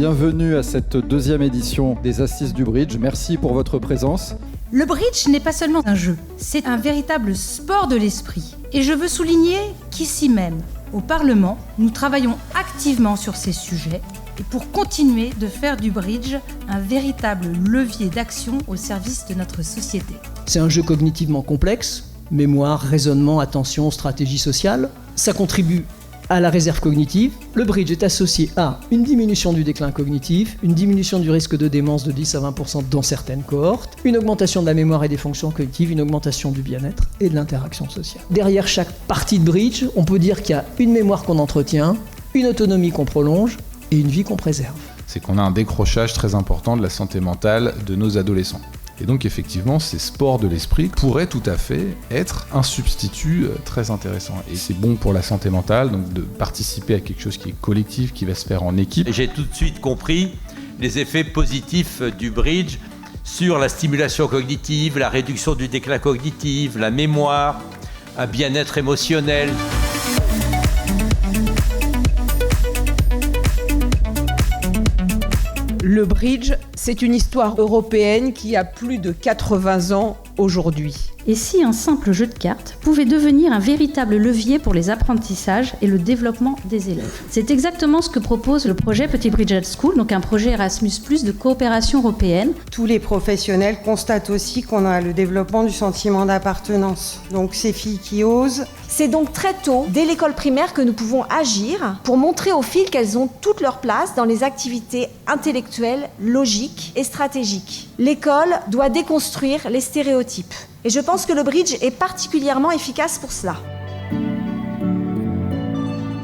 Bienvenue à cette deuxième édition des Assises du Bridge. Merci pour votre présence. Le bridge n'est pas seulement un jeu, c'est un véritable sport de l'esprit. Et je veux souligner qu'ici même, au Parlement, nous travaillons activement sur ces sujets et pour continuer de faire du bridge un véritable levier d'action au service de notre société. C'est un jeu cognitivement complexe, mémoire, raisonnement, attention, stratégie sociale. Ça contribue à la réserve cognitive. Le bridge est associé à une diminution du déclin cognitif, une diminution du risque de démence de 10 à 20% dans certaines cohortes, une augmentation de la mémoire et des fonctions cognitives, une augmentation du bien-être et de l'interaction sociale. Derrière chaque partie de bridge, on peut dire qu'il y a une mémoire qu'on entretient, une autonomie qu'on prolonge et une vie qu'on préserve. C'est qu'on a un décrochage très important de la santé mentale de nos adolescents. Et donc effectivement, ces sports de l'esprit pourraient tout à fait être un substitut très intéressant. Et c'est bon pour la santé mentale, donc de participer à quelque chose qui est collectif, qui va se faire en équipe. Et j'ai tout de suite compris les effets positifs du bridge sur la stimulation cognitive, la réduction du déclin cognitif, la mémoire, un bien-être émotionnel. Le bridge, c'est une histoire européenne qui a plus de 80 ans aujourd'hui. Et si un simple jeu de cartes pouvait devenir un véritable levier pour les apprentissages et le développement des élèves? C'est exactement ce que propose le projet Petit Bridge at School, donc un projet Erasmus+, de coopération européenne. Tous les professionnels constatent aussi qu'on a le développement du sentiment d'appartenance. Donc ces filles qui osent. C'est donc très tôt, dès l'école primaire, que nous pouvons agir pour montrer aux filles qu'elles ont toute leur place dans les activités intellectuelles, logiques et stratégiques. L'école doit déconstruire les stéréotypes. Et je pense que le bridge est particulièrement efficace pour cela.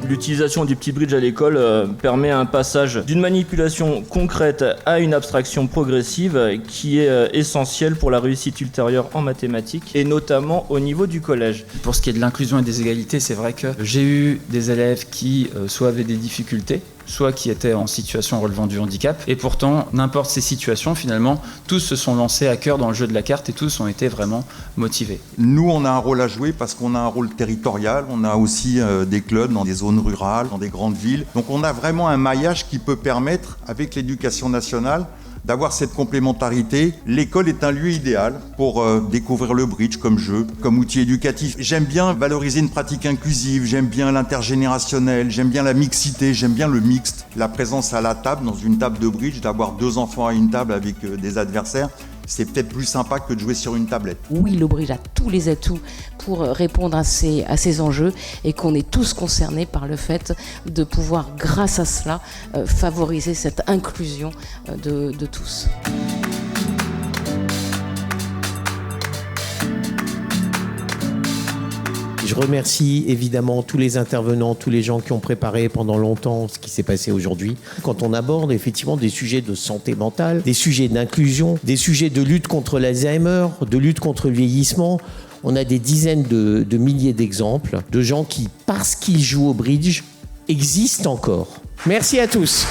L'utilisation du petit bridge à l'école permet un passage d'une manipulation concrète à une abstraction progressive qui est essentielle pour la réussite ultérieure en mathématiques et notamment au niveau du collège. Pour ce qui est de l'inclusion et des égalités, c'est vrai que j'ai eu des élèves qui soit avaient des difficultés, soit qui étaient en situation relevant du handicap. Et pourtant, n'importe ces situations, finalement, tous se sont lancés à cœur dans le jeu de la carte et tous ont été vraiment motivés. Nous, on a un rôle à jouer parce qu'on a un rôle territorial. On a aussi des clubs dans des zones rurales, dans des grandes villes. Donc on a vraiment un maillage qui peut permettre, avec l'éducation nationale, d'avoir cette complémentarité. L'école est un lieu idéal pour découvrir le bridge comme jeu, comme outil éducatif. J'aime bien valoriser une pratique inclusive, j'aime bien l'intergénérationnel, j'aime bien la mixité, j'aime bien le mixte. La présence à la table, dans une table de bridge, d'avoir 2 enfants à une table avec des adversaires, c'est peut-être plus sympa que de jouer sur une tablette. Oui, le bridge a tous les atouts pour répondre à ces enjeux et qu'on est tous concernés par le fait de pouvoir, grâce à cela, favoriser cette inclusion de tous. Je remercie évidemment tous les intervenants, tous les gens qui ont préparé pendant longtemps ce qui s'est passé aujourd'hui. Quand on aborde effectivement des sujets de santé mentale, des sujets d'inclusion, des sujets de lutte contre l'Alzheimer, de lutte contre le vieillissement, on a des dizaines de milliers d'exemples de gens qui, parce qu'ils jouent au bridge, existent encore. Merci à tous.